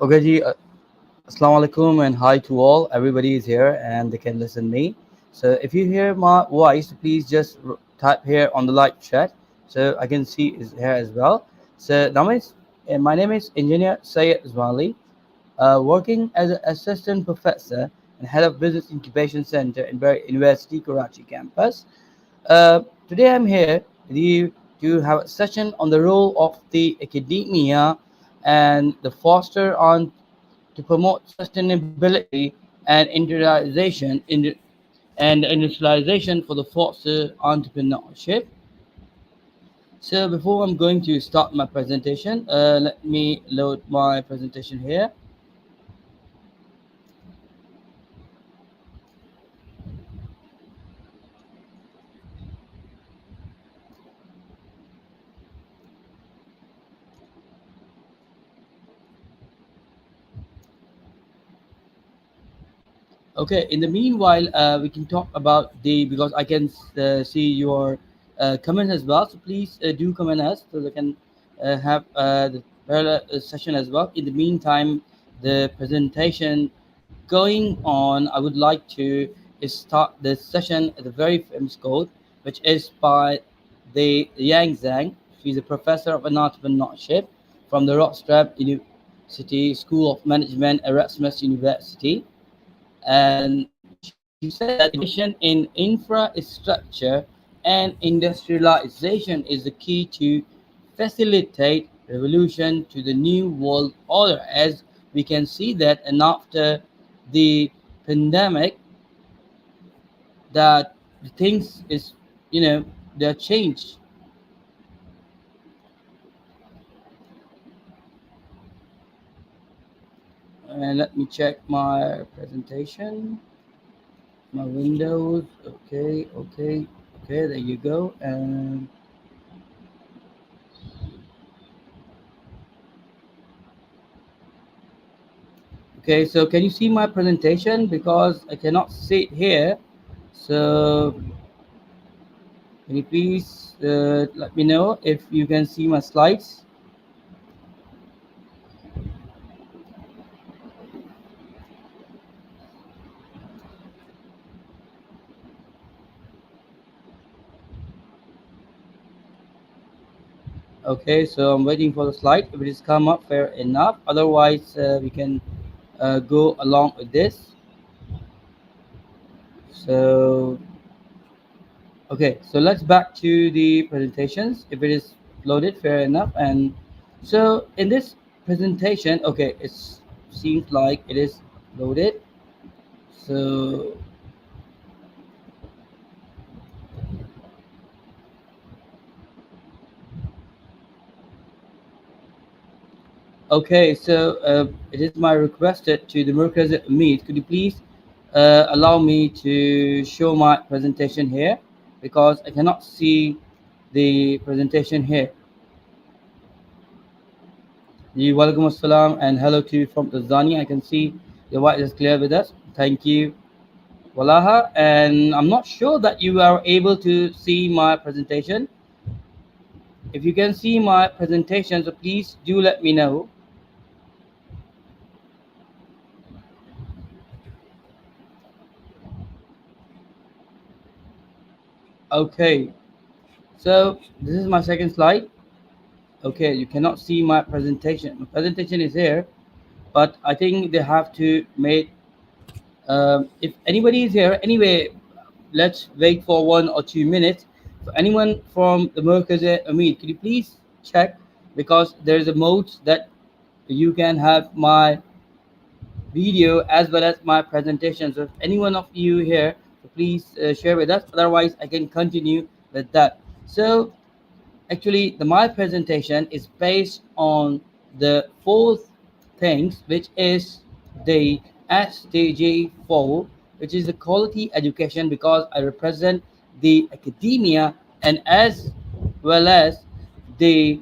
Okay, ji, Assalamu alaikum and hi to all. Everybody is here and they can listen me. So if you hear my voice, please just type here on the live chat so I can see is here as well. So my name is Engineer Sayed Zwali, working as an assistant professor and head of business incubation center in Barry University Karachi campus. Today I'm here with you to have a session on the role of the academia and the foster on to promote sustainability and industrialization for the foster entrepreneurship. So before I'm going to start my presentation, let me load my presentation here. Okay. In the meanwhile, we can talk about the because I can see your comments as well. So please do comment us so we can have the parallel session as well. In the meantime, the presentation going on, I would like to start the session at a very famous quote, which is by the Yang Zhang. She's a professor of entrepreneurship from the Rockstrap University School of Management, Erasmus University, and she said that innovation in infrastructure and industrialization is the key to facilitate revolution to the new world order. As we can see that, and after the pandemic, that the things is they're changed. And let me check my presentation, my windows. Okay, there you go. And okay, so can you see my presentation? Because I cannot see it here. So can you please let me know if you can see my slides? Okay, so I'm waiting for the slide. If it is come up, fair enough. Otherwise, we can go along with this. So okay, so let's back to the presentations. If it is loaded, fair enough. And so in this presentation, okay, it seems like it is loaded. So okay, so it is my requested to the Markaz-e-Umeed. Could you please allow me to show my presentation here because I cannot see the presentation here. Ji, Walaikum Assalam and hello to you from Tanzania. I can see your voice is clear with us. Thank you, Walaha. And I'm not sure that you are able to see my presentation. If you can see my presentation, so please do let me know. Okay, so this is my second slide. Okay, you cannot see my presentation. My presentation is here, but I think they have to make. If anybody is here, anyway, let's wait for 1 or 2 minutes. For anyone from the Markaz-e-Umeed, could you please check because there is a mode that you can have my video as well as my presentation. So if any one of you here, so please share with us. Otherwise, I can continue with that. So actually, my presentation is based on the fourth things, which is the SDG4, which is the quality education, because I represent the academia and as well as the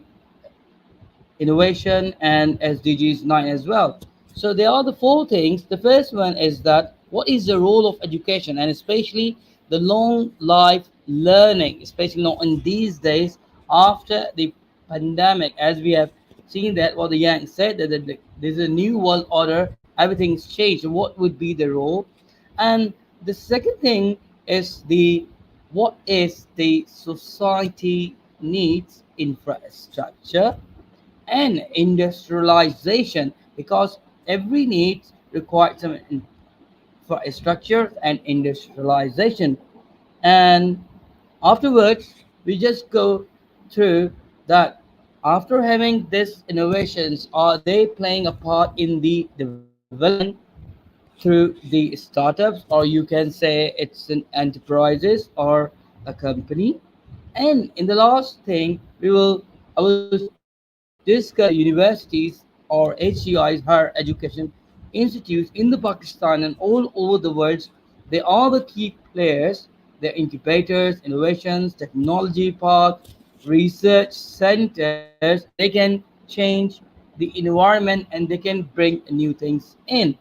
innovation and SDGs 9 as well. So there are the four things. The first one is that what is the role of education and especially the long life learning, especially now in these days after the pandemic, as we have seeing that what the Yang said that there's a new world order, everything's changed. What would be the role? And the second thing is the what is the society needs infrastructure and industrialization, because every needs requires some infrastructure and industrialization. And afterwards, we just go through that. After having these innovations, are they playing a part in the development through the startups, or you can say it's an enterprises or a company? And in the last thing, I will discuss the universities or HCIs, higher education institutes in the Pakistan and all over the world. They are the key players. They're incubators, innovations, technology parks, research centers, and they can change the environment and they can bring new things in.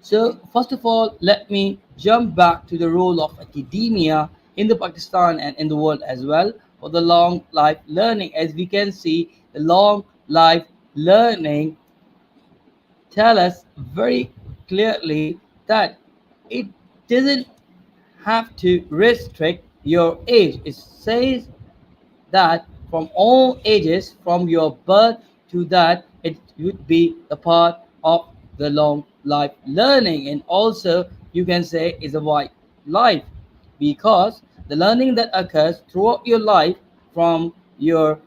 So, first of all, let me jump back to the role of academia in the Pakistan and in the world as well for the long life learning. As we can see, the long life learning tell us very clearly that it doesn't have to restrict your age. It says that from all ages, from your birth to that, it would be a part of the long life learning. And also, you can say is a wide life, because the learning that occurs throughout your life from your,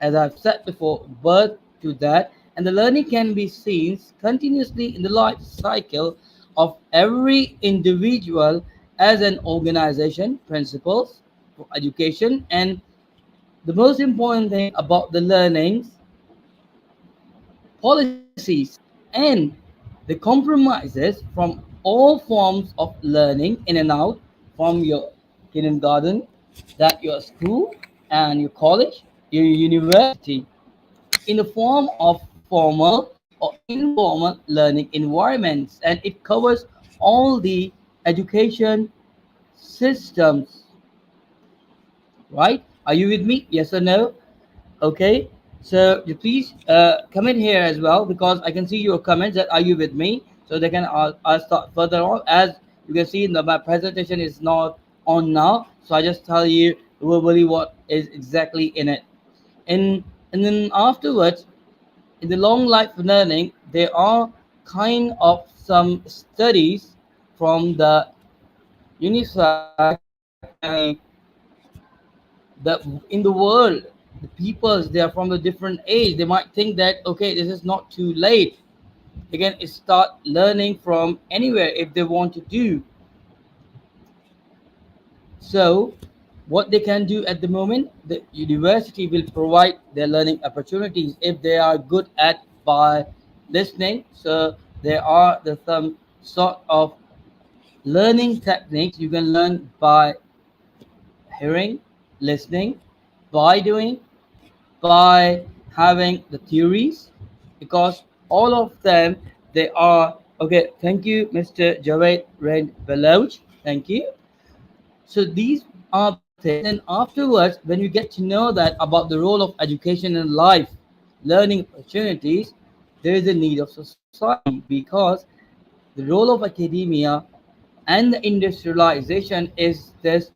as I've said before, birth to that, and the learning can be seen continuously in the life cycle of every individual as an organization, principles for education, and the most important thing about the learnings, policies, and the compromises from all forms of learning in and out, from your kindergarten, that your school and your college, your university, in the form of formal or informal learning environments, and it covers all the education systems, right? Are you with me? Yes or no? Okay, so you please comment here as well, because I can see your comments. That are you with me? So they can I'll start further on. As you can see, my presentation is not on now, so I just tell you verbally what is exactly in it. And and then afterwards, in the long life learning, there are kind of some studies from the UNICEF and the in the world, the peoples, they are from a different age, they might think that okay, this is not too late, they can start learning from anywhere if they want to do so. What they can do at the moment, the university will provide their learning opportunities if they are good at by listening. So there are the some sort of learning techniques you can learn by hearing, listening, by doing, by having the theories, because all of them, they are okay. Thank you, Mr. Javed Rain Belouch. Thank you. So these are the things, and afterwards, when you get to know that about the role of education in life, learning opportunities, there is a need of society, because the role of academia and the industrialization is this: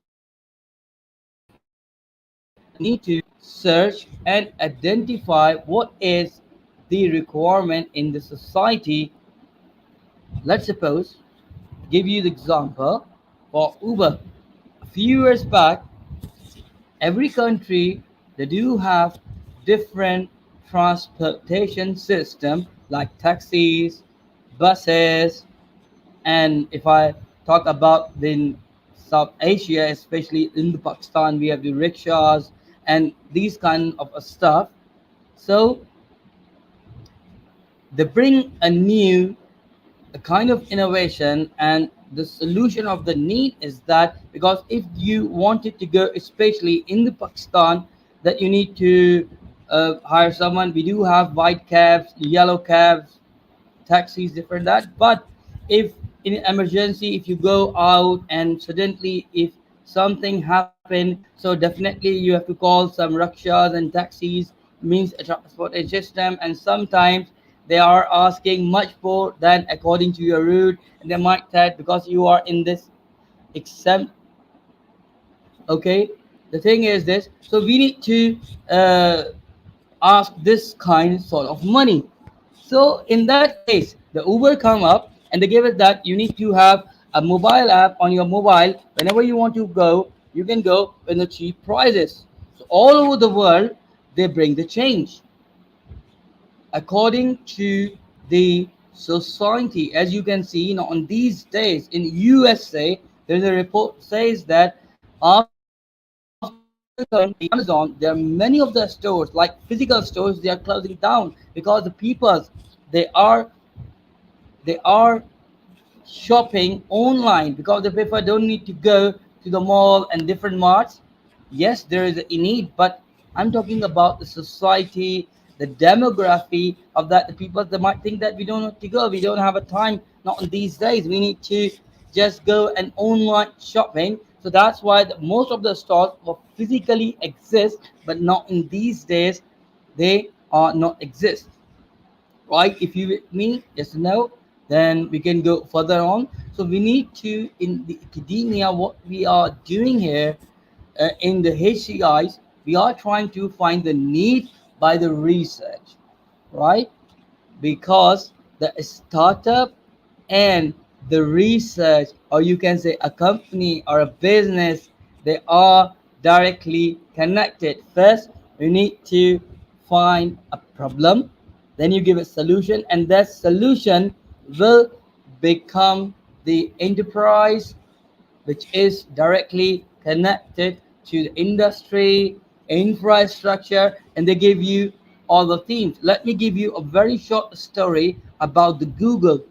we need to search and identify what is the requirement in the society. Let's suppose, give you the example for Uber. A few years back, every country, they do have different transportation system like taxis, buses, and if I talk about the South Asia, especially in the Pakistan, we have the rickshaws and these kind of stuff. So they bring a new, a kind of innovation, and the solution of the need is that, because if you wanted to go, especially in the Pakistan, that you need to hire someone. We do have white cabs, yellow cabs, taxis, different that. But if in an emergency, if you go out and suddenly if something happened, so definitely you have to call some rickshaws and taxis means a transportation system, and sometimes they are asking much more than according to your route, and they might that because you are in this exempt. Okay, the thing is this, so we need to uh, ask this kind sort of money. So in that case, the Uber come up and they give us that you need to have a mobile app on your mobile. Whenever you want to go, you can go in the cheap prices. So all over the world, they bring the change according to the society. As you can see, on these days in USA, there's a report says that after Amazon, there are many of the stores, like physical stores, they are closing down because the people they are shopping online because the people don't need to go to the mall and different marts. Yes, there is a need, but I'm talking about the society, the demography of that. The people, they might think that we don't need to go, we don't have a time. Not in these days, we need to just go and online shopping. So that's why most of the stores will physically exist, but not in these days. They are not exist, right? If you with me, yes or no, then we can go further on. So we need to, in the academia, what we are doing here, in the HCIs, we are trying to find the need by the research, right? Because the startup and the research, or you can say a company or a business, they are directly connected. First, you need to find a problem, then you give a solution, and that solution will become the enterprise, which is directly connected to the industry, infrastructure, and they give you all the themes. Let me give you a very short story about the Google.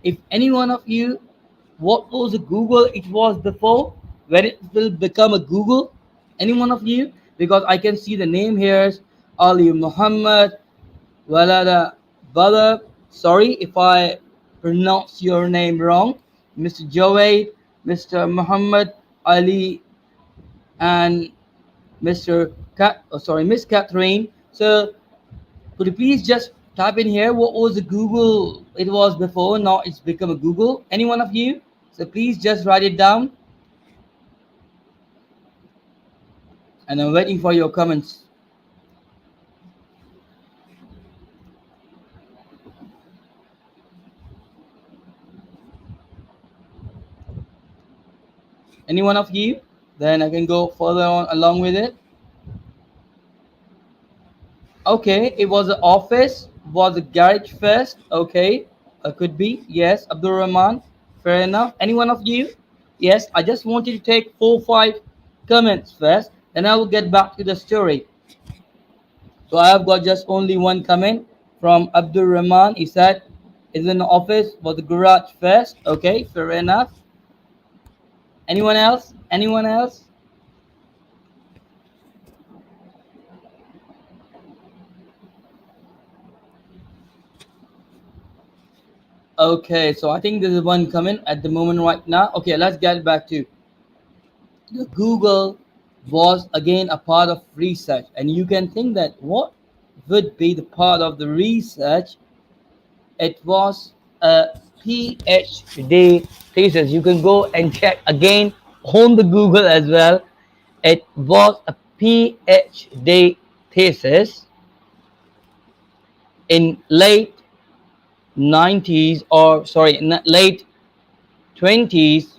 If any one of you, what was a Google it was before, when it will become a Google? Any one of you? Because I can see the name here, Ali Muhammad, Walada Bala. Sorry if I pronounce your name wrong. Mr. Joaid, Mr. Muhammad Ali, and Miss Catherine. So could you please just type in here what was the Google it was before, now it's become a Google? Any one of you? So please just write it down, and I'm waiting for your comments. Any one of you? Then I can go further on along with it. Okay, it was an office, was a garage first. Okay, could be. Yes, Abdul Rahman. Fair enough. Any one of you? Yes, I just wanted to take 4 5 comments first, then I will get back to the story. So I have got just only one comment from Abdul Rahman. He said, is in the office, was the garage first. Okay, fair enough. Anyone else? Anyone else? Okay, so I think there's one coming at the moment right now. Okay, let's get back to the Google was again a part of research, and you can think that what would be the part of the research. It was a PhD thesis. You can go and check again on the Google as well. It was a PhD thesis in late 90s, or sorry, late 20s,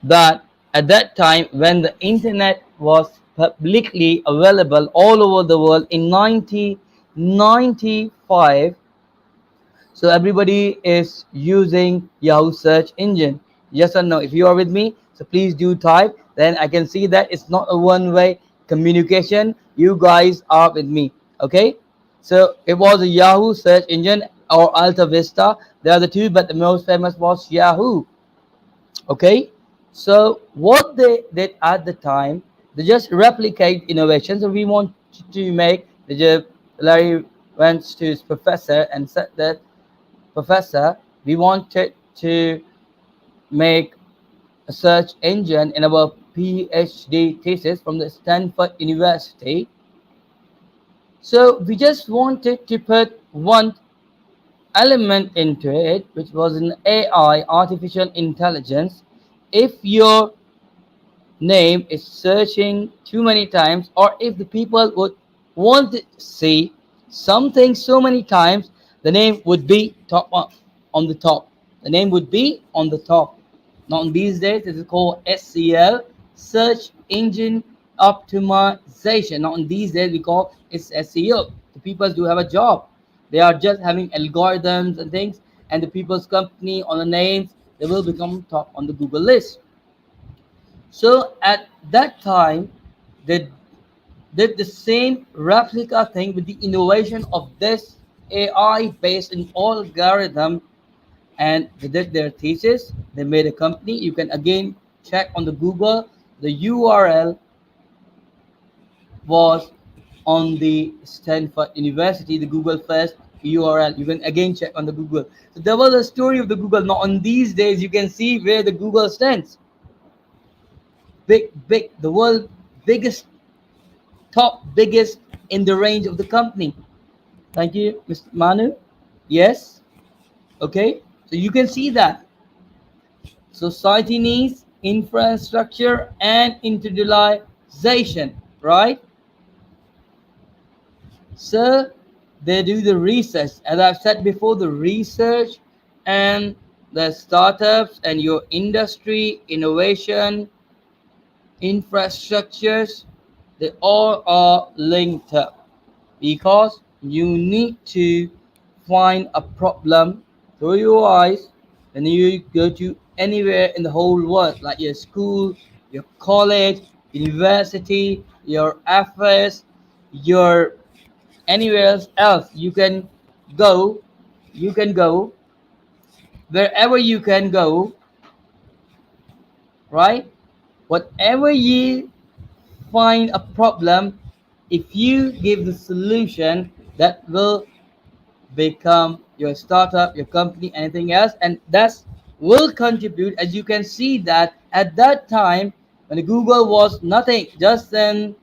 that at that time when the internet was publicly available all over the world in 1995. So everybody is using Yahoo search engine. Yes or no? If you are with me, so please do type. Then I can see that it's not a one-way communication. You guys are with me. Okay. So it was a Yahoo search engine or Alta Vista. They are the two, but the most famous was Yahoo. Okay. So what they did at the time, they just replicate innovations. So we want to make the Larry went to his professor and said that, Professor, we wanted to make a search engine in our PhD thesis from the Stanford University. So we just wanted to put one element into it, which was an AI, artificial intelligence. If your name is searching too many times, or if the people would want to see something so many times, the name would be top up on the top. The name would be on the top. Now in these days it is called SEO, search engine optimization. Now in these days we call it SEO. The people do have a job. They are just having algorithms and things, and the people's company on the names, they will become top on the Google list. So at that time, they did the same replica thing with the innovation of this AI based in algorithm, and they did their thesis. They made a company. You can again check on the Google. The URL was on the Stanford University, the Google first URL. You can again check on the Google. So there was a story of the Google. Now on these days, you can see where the Google stands. Big, the world biggest, top biggest in the range of the company. Thank you, Mr. Manu. Yes. Okay. So you can see that society needs infrastructure and industrialization, right? So they do the research. As I've said before, the research and the startups and your industry, innovation, infrastructures, they all are linked up, because you need to find a problem through your eyes, and you go to anywhere in the whole world, like your school, your college, university, your office, your anywhere else you can go. You can go wherever you can go, right? Whatever you find a problem, if you give the solution, that will become your startup, your company, anything else, and that's will contribute. As you can see that at that time, when Google was nothing, just an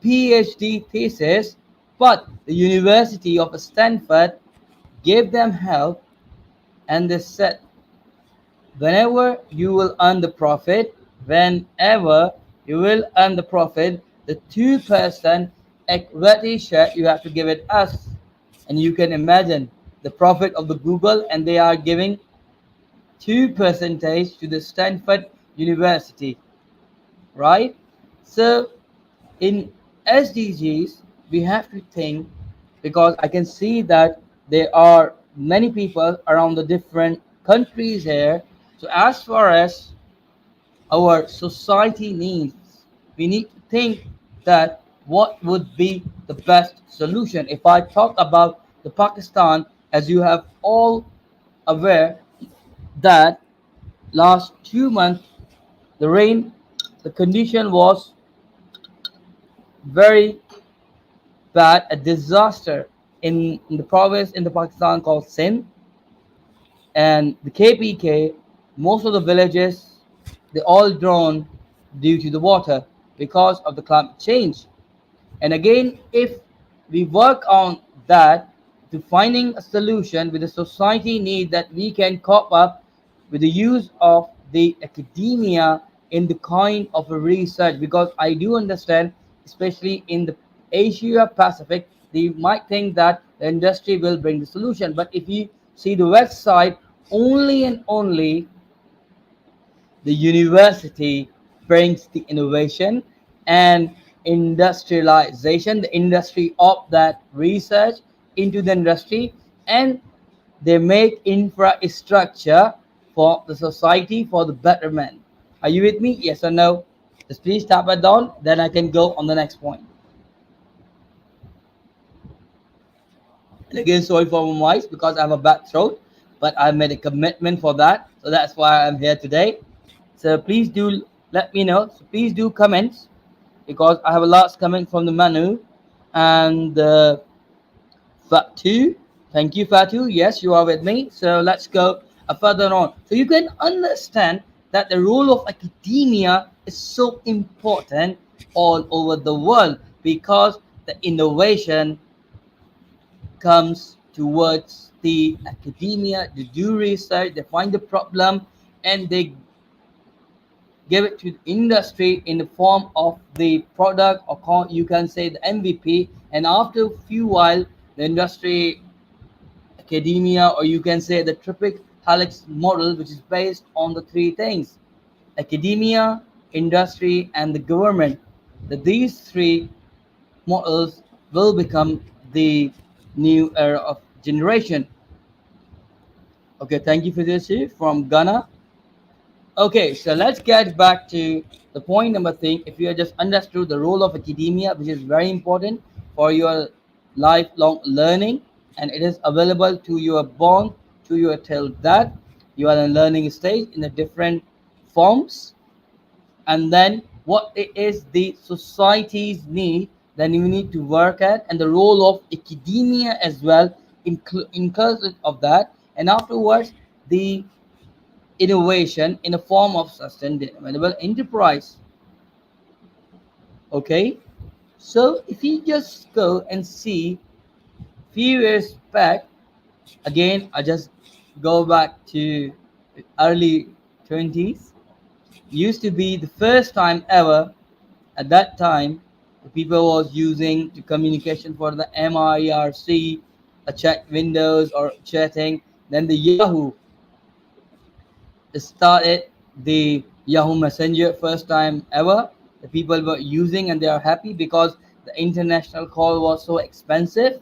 PhD thesis, but the University of Stanford gave them help, and they said, whenever you will earn the profit, whenever you will earn the profit, the 2% equity share you have to give it us. And you can imagine the profit of the Google, and they are giving 2% to the Stanford University, right? So in SDGs, we have to think, because I can see that there are many people around the different countries here. So as far as our society needs, we need to think that what would be the best solution. If I talk about the Pakistan, as you have all aware, that last 2 months the rain, the condition was very bad, a disaster in the province in the Pakistan called Sindh, and the KPK. Most of the villages, they all drowned due to the water because of the climate change. And again, if we work on that to finding a solution with the society need, that we can cope up with the use of the academia in the kind of a research, because I do understand, especially in the Asia Pacific, they might think that the industry will bring the solution. But if you see the website, only and only the university brings the innovation and industrialization, the industry of that research into the industry, and they make infrastructure for the society for the betterment. Are you with me? Yes or no? Just please tap it down, then I can go on the next point. And again, sorry for my voice because I have a bad throat, but I made a commitment for that. So that's why I'm here today. So please do let me know. So please do comment, because I have a lot coming from the menu. And Fatu, thank you, Fatu. Yes, you are with me. So let's go further on. So you can understand that the role of academia is so important all over the world, because the innovation comes towards the academia. They do research, they find the problem, and they give it to the industry in the form of the product, or you can say the MVP. And after a few while, the industry, academia, or you can say the triple helix model, which is based on the three things: academia, industry, and the government. That these three models will become the new era of generation. Okay, thank you for this from Ghana. Okay, so let's get back to the point number three. If you have just understood the role of academia, which is very important for your lifelong learning, and it is available to your born to your till that you are in learning stage in the different forms, and then what it is the society's need, then you need to work at, and the role of academia as well, inclusive of that, and afterwards the innovation in the form of sustainable enterprise. Okay, so if you just go and see few years back, again I just go back to early 20s, used to be the first time ever. At that time, the people was using to communication for the MIRC, a chat windows or chatting. Then the Yahoo started, the Yahoo Messenger, first time ever. The people were using and they are happy because the international call was so expensive.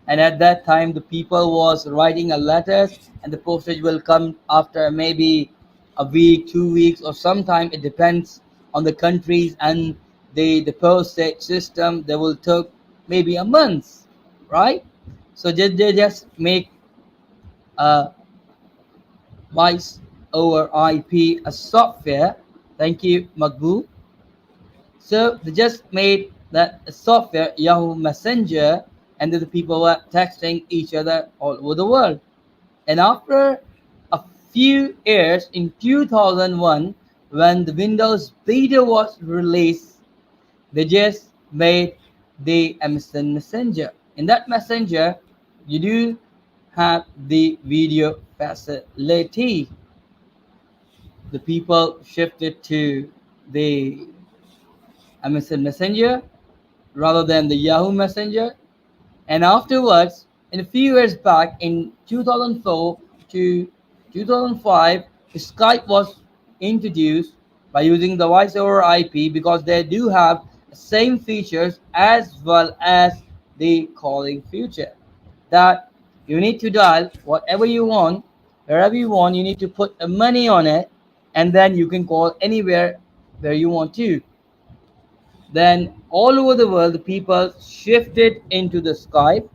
And at that time, the people was writing a letters, and the postage will come after maybe a week, 2 weeks, or sometime it depends on the countries and the postage system. They will take maybe a month, right? So they just make a voice over IP, a software. Thank you, Magbu. So they just made that software, Yahoo Messenger, and then the people were texting each other all over the world. And after a few years, in 2001, when the Windows Beta was released, they just made the MSN Messenger. In that messenger, you do have the video facility. The people shifted to the MSN Messenger rather than the Yahoo Messenger. And afterwards, in a few years back, in 2004 to 2005, Skype was introduced by using the voice over IP, because they do have the same features as well as the calling feature. That you need to dial whatever you want, wherever you want, you need to put the money on it, and then you can call anywhere where you want to. Then all over the world, the people shifted into the Skype,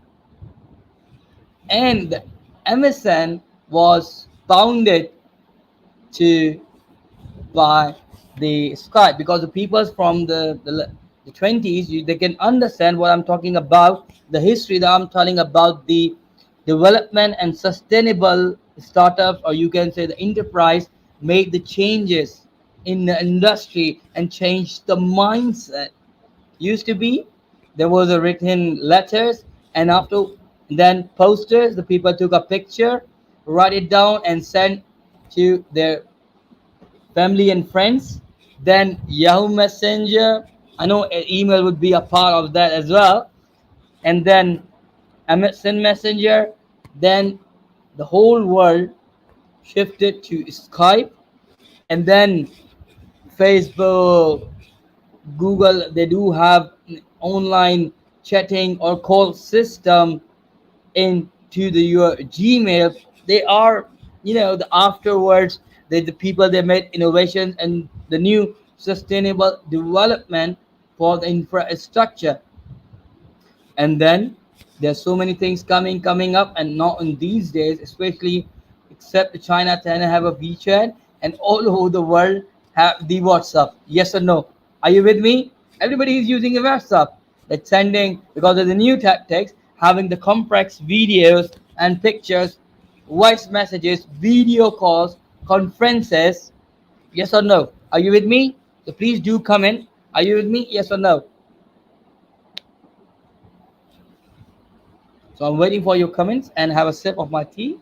and the MSN was bounded to by the Skype, because the people from the 20s, they can understand what I'm talking about, the history that I'm telling about, the development and sustainable startups, or you can say the enterprise, made the changes in the industry and changed the mindset. Used to be there was a written letters, and after then posters, the people took a picture, write it down, and send to their family and friends. Then Yahoo Messenger, I know email would be a part of that as well, and then MSN Messenger. Then the whole world shifted to Skype, and then Facebook, Google, they do have online chatting or call system into your Gmail. They are, the afterwards, the people, they made innovations and the new sustainable development for the infrastructure. And then there's so many things coming up, and not in these days, especially, except China, China have a WeChat, and all over the world have the WhatsApp. Yes or no? Are you with me? Everybody is using a WhatsApp. That's sending, because of the new tactics, having the complex videos and pictures, voice messages, video calls, conferences. Yes or no? Are you with me? So please do comment. Are you with me? Yes or no? So I'm waiting for your comments and have a sip of my tea.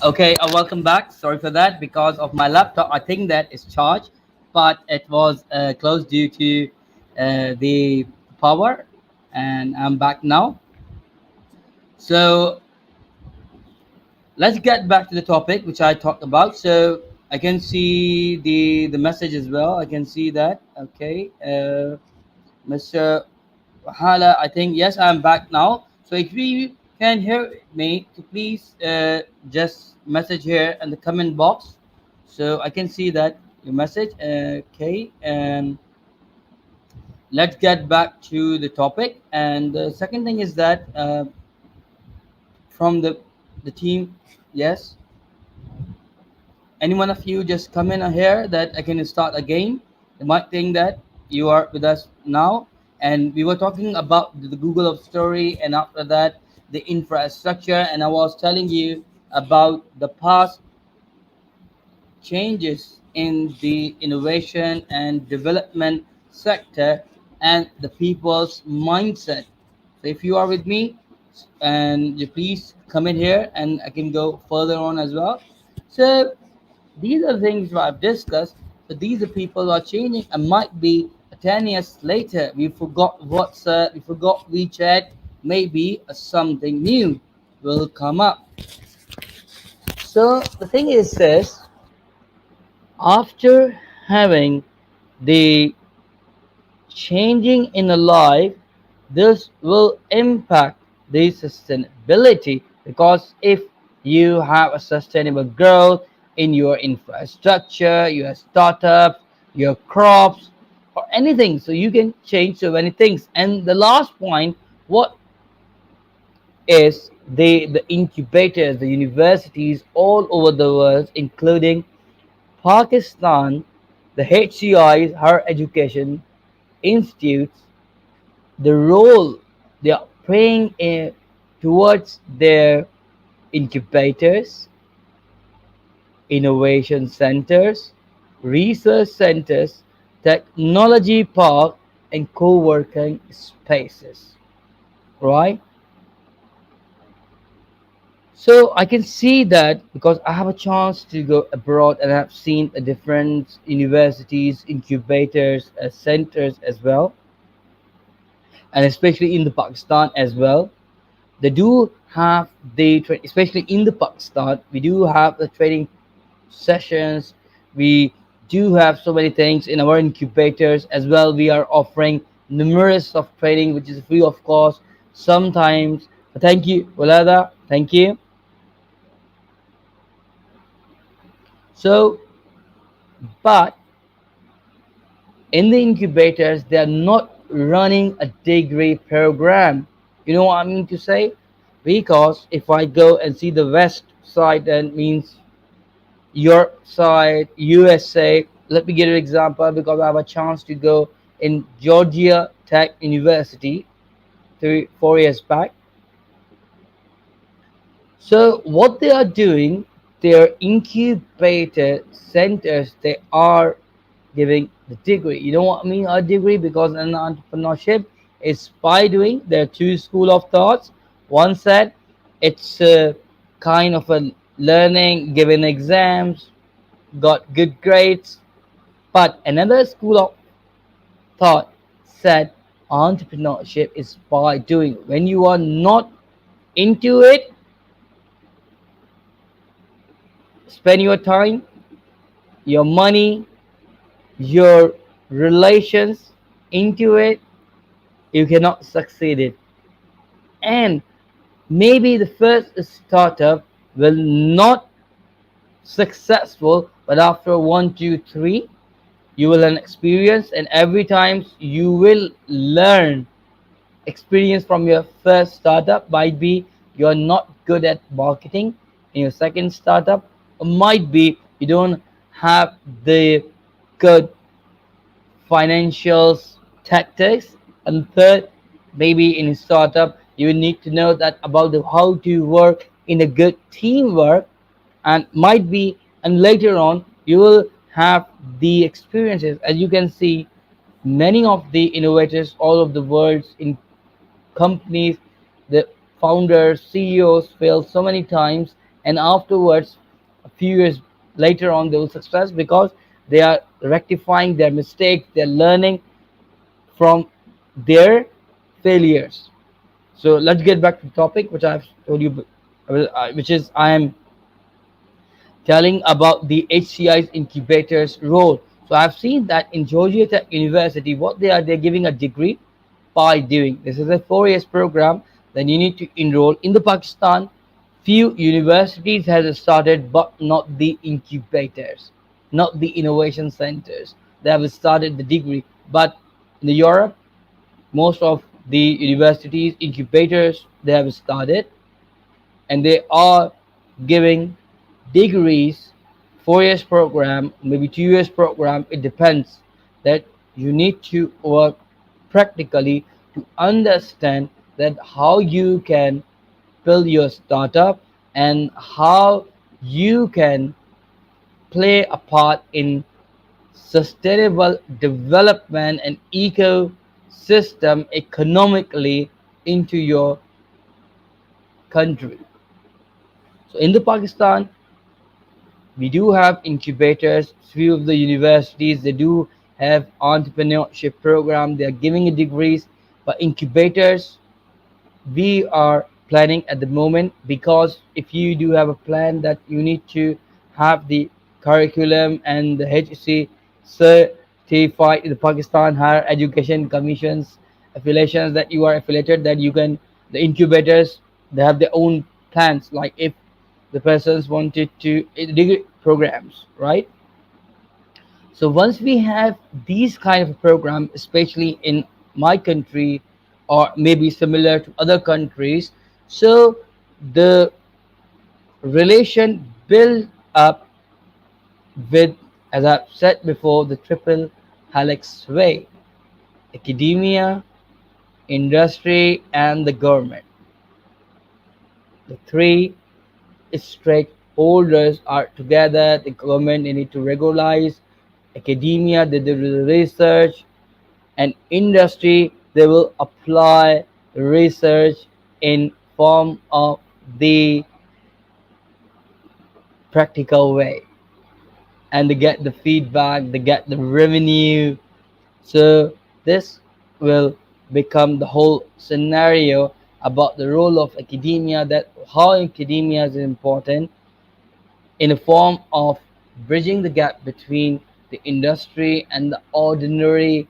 Okay, welcome back. Sorry for that because of my laptop. I think that is charged, but it was closed due to the power, and I'm back now. So let's get back to the topic which I talked about. So I can see the message as well. I can see that. Okay, Mr. Hala, I think yes, I'm back now. So if you can hear me, so please just message here in the comment box, so I can see that your message. Okay, and let's get back to the topic. And the second thing is that from the team, yes, any one of you just come in here that I can start again. They might think that you are with us now. And we were talking about the Google of Story, and after that, the infrastructure. And I was telling you about the past changes in the innovation and development sector and the people's mindset. So if you are with me, and you please come in here and I can go further on as well. So these are things that I've discussed. So these are people who are changing, and might be 10 years later we forgot WhatsApp, we forgot WeChat, maybe something new will come up. So the thing is this, after having the changing in a life, this will impact the sustainability, because if you have a sustainable growth in your infrastructure, your startup, your crops, or anything, so you can change so many things. And the last point, what is the incubators, the universities all over the world, including Pakistan, the HCIs, higher education institutes, the role they are playing towards their incubators, innovation centers, research centers, technology park, and co-working spaces, right? So I can see that because I have a chance to go abroad and I've seen the different universities, incubators, centers as well, and especially in the Pakistan as well. They do have especially in the Pakistan, we do have the training sessions. We do have so many things in our incubators as well. We are offering numerous of training which is free of cost. Sometimes, thank you, Walada, thank you. So, but in the incubators, they are not running a degree program. You know what I mean to say? Because if I go and see the west side, then means your side, USA. Let me give you an example because I have a chance to go in Georgia Tech University 4 years back. So what they are doing, their incubator centers, they are giving the degree. You know what I mean? A degree, because in entrepreneurship is by doing. There are two school of thoughts. One said it's a kind of a learning, giving exams, got good grades. But another school of thought said entrepreneurship is by doing. When you are not into it, spend your time, your money, your relations into it, you cannot succeed it. And maybe the first startup will not successful, but after one, two, three, you will learn experience, and every time you will learn experience from your first startup. Might be you're not good at marketing in your second startup, or might be you don't have the good financials tactics, and third, maybe in a startup you need to know that about the how to work in a good teamwork, and might be, and later on you will have the experiences. As you can see, many of the innovators all of the world in companies, the founders, CEOs fail so many times, and afterwards, a few years later on, they will success because they are rectifying their mistakes. They're learning from their failures. So let's get back to the topic, which I've told you, which is I am telling about the HCI's incubators role. So I've seen that in Georgia Tech University, what they're giving a degree by doing. This is a 4 years program. Then you need to enroll in the Pakistan. Few universities has started, but not the incubators, not the innovation centers. They have started the degree, but in the Europe, most of the universities incubators they have started, and they are giving degrees, 4 years program, maybe 2 years program. It depends that you need to work practically to understand that how you can build your startup and how you can play a part in sustainable development and ecosystem economically into your country. So in the Pakistan, we do have incubators. Few of the universities they do have entrepreneurship program. They are giving degrees, but incubators we are planning at the moment, because if you do have a plan that you need to have the curriculum and the HC certified in the Pakistan Higher Education Commission's affiliations, that you are affiliated, that you can, the incubators they have their own plans, like if the persons wanted to degree programs, right? So once we have these kind of program, especially in my country or maybe similar to other countries, so the relation build up with, as I've said before, the triple helix way: academia, industry, and the government. The three stakeholders are together. The government they need to regularize, academia they do the research, and industry they will apply research in form of the practical way, and they get the feedback, they get the revenue. So this will become the whole scenario about the role of academia, that how academia is important in a form of bridging the gap between the industry and the ordinary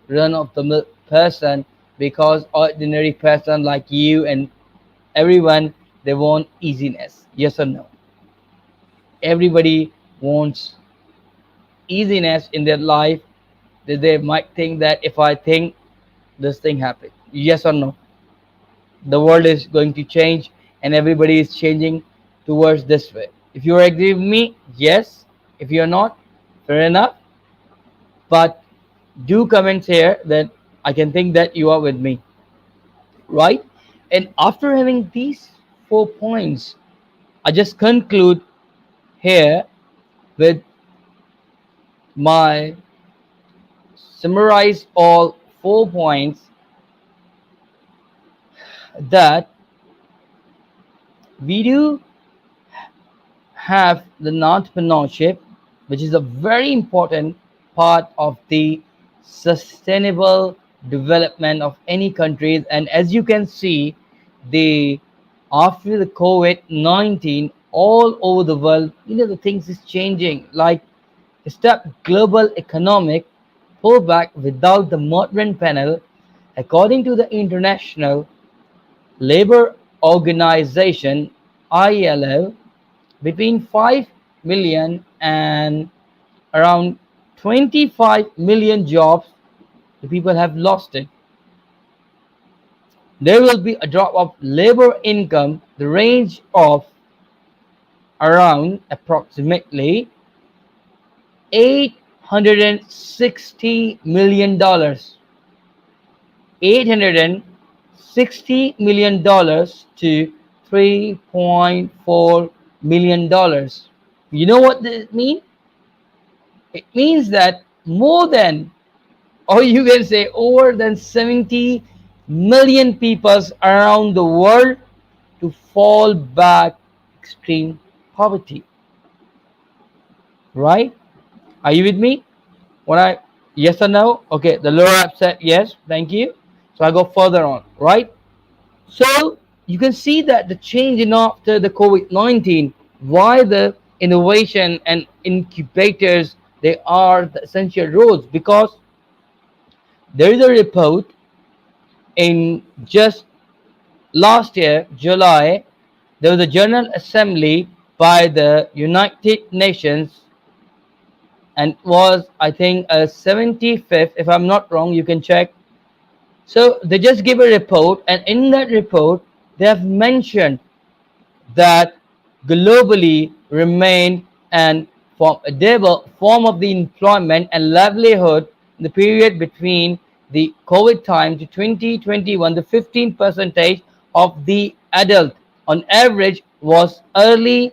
run of the mill person, because ordinary person like you and everyone, they want easiness. Yes or no? Everybody wants easiness in their life, that they might think that if I think this thing happen. Yes or no? The world is going to change and everybody is changing towards this way. If you agree with me, yes. If you're not, fair enough. But do comments here that I can think that you are with me, right? And after having these 4 points, I just conclude here with my summarize all 4 points, that we do have the entrepreneurship, which is a very important part of the sustainable development of any countries. And as you can see, the after the COVID-19, all over the world, the things is changing. Like step global economic pullback without the modern panel, according to the International Labor Organization (ILO), between 5 million and around 25 million jobs, the people have lost it. There will be a drop of labor income, the range of around approximately $860 million, $860 million to $3.4 million. You know what this means? It means that more than, or you can say over than 70 million people around the world to fall back extreme poverty, right? Are you with me? When I yes or no? Okay, the lower app said yes, thank you. So I go further on, right? So you can see that the change in after the COVID-19, why the innovation and incubators they are the essential roles because there is a report in just last year, July, there was a General Assembly by the United Nations and was I think a 75th, if I'm not wrong, you can check. So they just give a report, and in that report, they have mentioned that globally remain and formidable form of the employment and livelihood in the period between the COVID time to 2021, the 15 percentage of the adult on average was early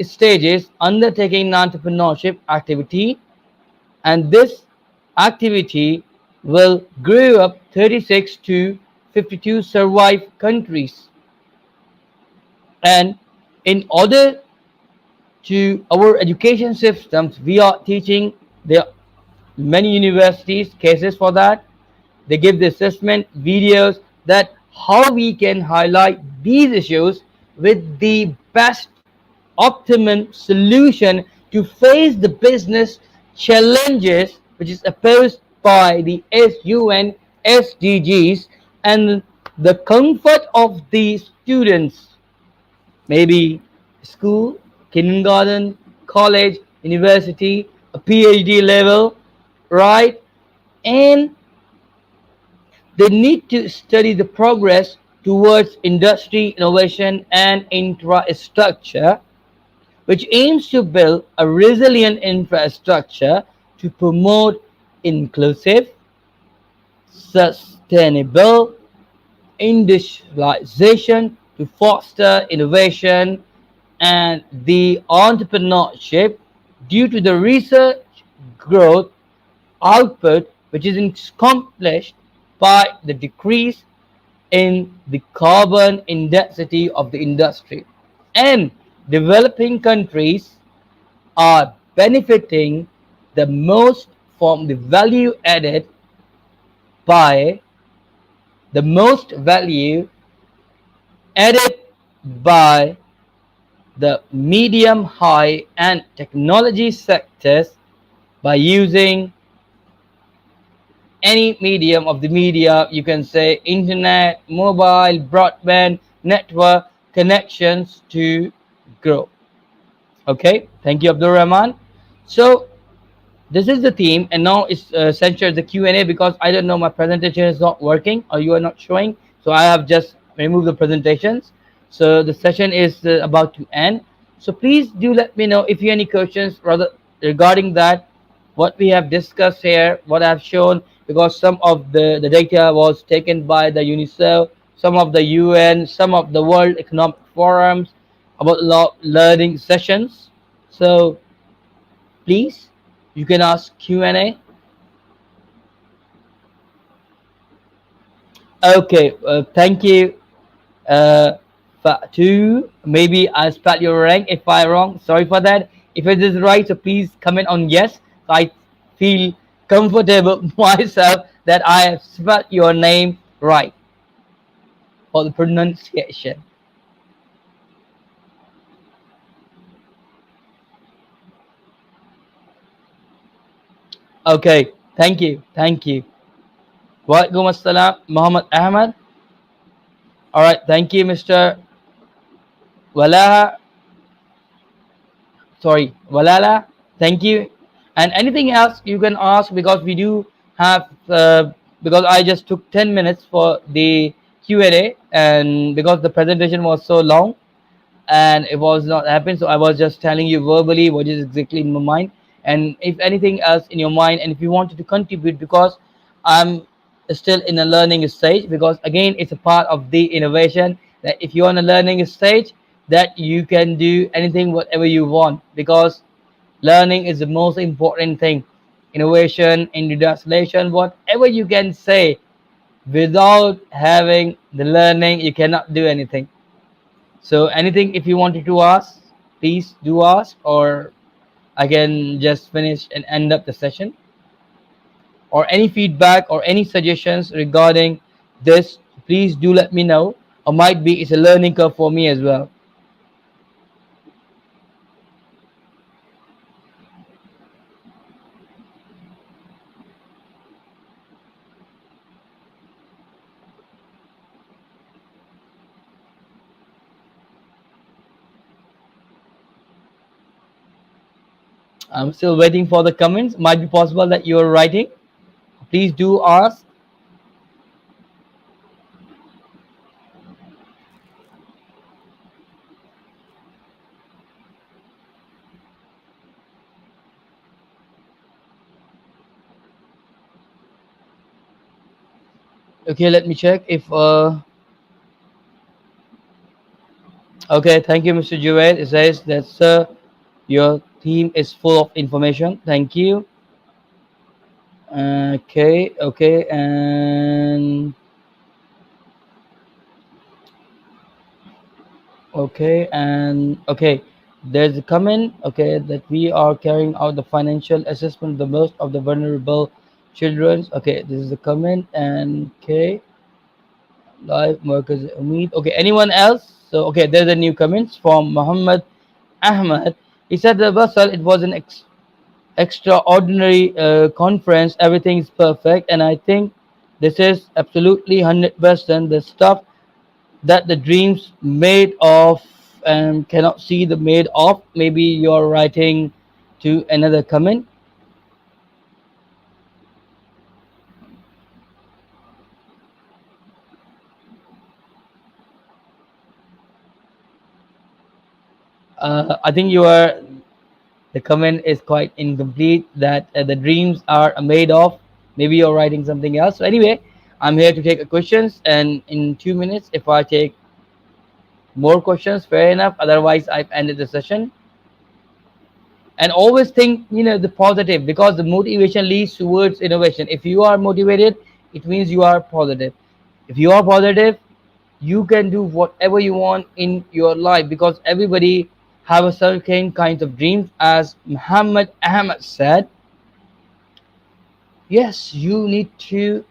stages undertaking entrepreneurship activity, and this activity will grow up 36 to 52 survived countries. And in order to our education systems, we are teaching the many universities cases for that. They give the assessment videos that how we can highlight these issues with the best optimum solution to face the business challenges which is opposed by the SUN SDGs and the comfort of the students, maybe school, kindergarten, college, university, a PhD level, right? And they need to study the progress towards industry, innovation, and infrastructure, which aims to build a resilient infrastructure to promote inclusive, sustainable industrialization, to foster innovation and the entrepreneurship due to the research growth output which is accomplished by the decrease in the carbon intensity of the industry. And developing countries are benefiting the most from the value added by the most value added by the medium high and technology sectors by using any medium of the media, you can say internet, mobile, broadband, network connections to grow. Okay, thank you, Abdul Rahman. So this is the theme, and now it's censored the Q&A because I don't know, my presentation is not working or you are not showing, so I have just removed the presentations. So the session is about to end, so please do let me know if you have any questions rather regarding that what we have discussed here, what I've shown, because some of the data was taken by the UNICEF, some of the UN, some of the World Economic Forums about learning sessions. So please, you can ask Q&A. Okay, thank you. Fatu, maybe I spelled your rank. If I wrong, sorry for that. If it is right, so please comment on yes. So I feel comfortable myself that I have spelled your name right for the pronunciation. Okay, thank you, thank you. Walaikum assalam, Muhammad Ahmad. All right, thank you, Mr. Walaha. Sorry, Walala. Thank you. And anything else you can ask because we do have because I just took 10 minutes for the Q&A and because the presentation was so long and it was not happening, so I was just telling you verbally what is exactly in my mind. And if anything else in your mind, and if you wanted to contribute, because I'm still in a learning stage, because again it's a part of the innovation that if you're on a learning stage, that you can do anything whatever you want, because learning is the most important thing. Innovation, industrialization, whatever you can say, without having the learning you cannot do anything. So anything if you wanted to ask. please do ask, or I can just finish and end up the session. Or any feedback or any suggestions regarding this, please do let me know. Or might be it's a learning curve for me as well. I'm still waiting for the comments. Might be possible that you are writing. Please do ask. Okay, let me check if okay, thank you, Mr. Juvaid. It says that, sir, your theme is full of information. Thank you. Okay, okay, and okay, and okay. There's a comment, okay, that we are carrying out the financial assessment of the most of the vulnerable children. Okay, this is a comment, and okay, live Markaz-e-Umeed. Okay, anyone else? So okay, there's a new comment from Muhammad Ahmad. He said the Basel, it was an extraordinary conference. Everything is perfect, and I think this is absolutely 100% the stuff that the dreams made of and cannot see the made of. Maybe you're writing to another comment. I think you are. The comment is quite incomplete. That the dreams are made of. Maybe you're writing something else. So anyway, I'm here to take questions, and in 2 minutes, if I take more questions, fair enough. Otherwise, I've ended the session. And always think, the positive, because the motivation leads towards innovation. If you are motivated, it means you are positive. If you are positive, you can do whatever you want in your life, because everybody have a certain kind of dreams. As Muhammad Ahmad said, yes, you need to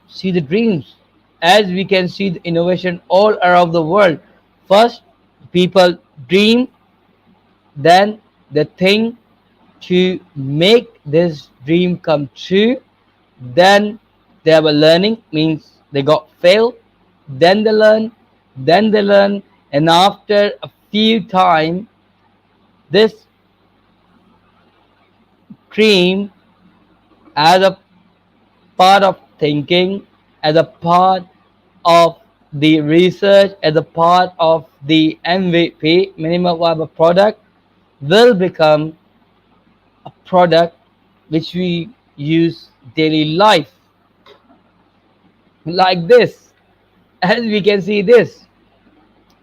see the dreams. As we can see the innovation all around the world, first people dream, then they think to make this dream come true, then they have a learning, means they got failed, then they learn, and after a few time, this dream, as a part of thinking, as a part of the research, as a part of the MVP, minimum viable product, will become a product which we use daily life, like this. As we can see this,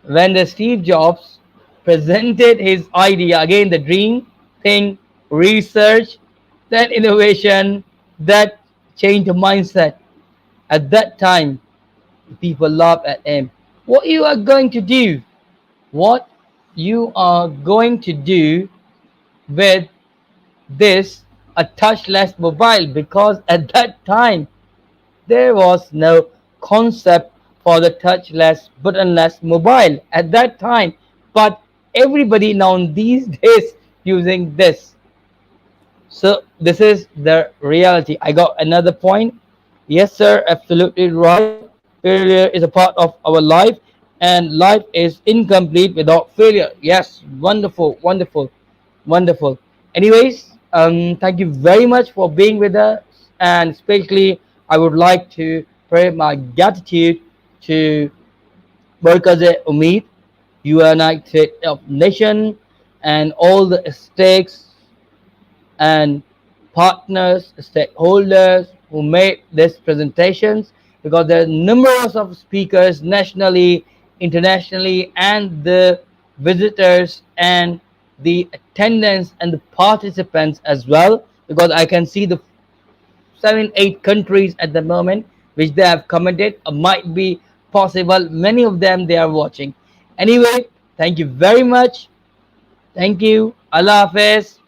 when the Steve Jobs presented his idea, again the dream thing, research, then innovation, that changed the mindset. At that time, people laugh at him. What you are going to do? What you are going to do with this, a touchless mobile? Because at that time there was no concept for the touchless, buttonless mobile at that time. But everybody now these days using this. So this is the reality. I got another point. Yes, sir, absolutely right. Failure is a part of our life, and life is incomplete without failure. Yes, wonderful, wonderful, wonderful. Anyways, thank you very much for being with us, and especially I would like to pray my gratitude to Markaz-e-Umeed, United Nation, and all the stakes and partners, stakeholders who made these presentations, because there are numerous of speakers nationally, internationally, and the visitors and the attendants and the participants as well, because I can see the 7 8 countries at the moment which they have commented. Might be possible many of them they are watching. Anyway, thank you very much. Thank you. Allah Hafiz.